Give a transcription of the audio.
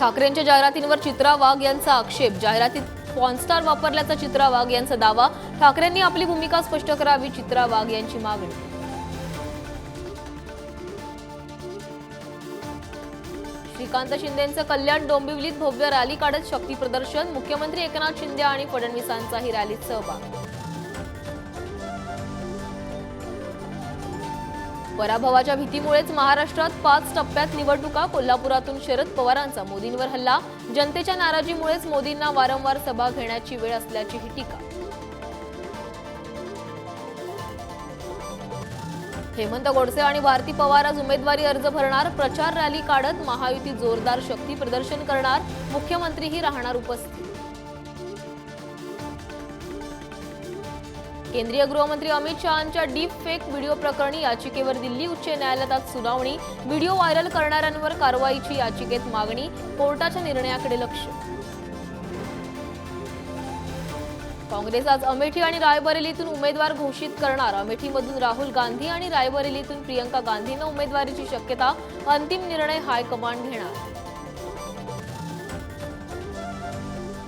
ठाकरेंच्या जाहिरातींवर चित्रा वाघ यांचा आक्षेप। जाहिरातीत पॉर्नस्टार वापरल्याचा चित्रा वाघ यांचा दावा। ठाकरेंनी आपली भूमिका स्पष्ट करावी, चित्रा वाघ यांची मागणी। श्रीकांत शिंदेंचं कल्याण डोंबिवलीत भव्य रॅली काढत शक्ती प्रदर्शन। मुख्यमंत्री एकनाथ शिंदे आणि फडणवीसांचाही रॅलीत सहभाग। पराभवाच्या भीतीमुळेच महाराष्ट्रात 5 टप्प्यात निवडणुका। कोल्हापुरातून शरद पवारांचा मोदींवर हल्ला। जनतेच्या नाराजीमुळेच मोदींना वारंवार सभा घेण्याची वेळ असल्याची टीका। हेमंत गोडसे आणि भारती पवार आज उमेदवारी अर्ज भरणार। प्रचार रॅली काढत महायुती जोरदार शक्ती प्रदर्शन करणार। मुख्यमंत्रीही राहणार उपस्थित। केंद्रीय गृहमंत्री अमित शहांच्या डीप फेक व्हिडिओ प्रकरणी याचिकेवर दिल्ली उच्च न्यायालयात आज सुनावणी। व्हिडिओ व्हायरल करणाऱ्यांवर कारवाईची याचिकेत मागणी। कोर्टाच्या निर्णयाकडे लक्ष। काँग्रेस आज अमेठी आणि रायबरेलीतून उमेदवार घोषित करणार। अमेठीमधून राहुल गांधी आणि रायबरेलीतून प्रियंका गांधींना उमेदवारीची शक्यता। अंतिम निर्णय हायकमांड घेणार।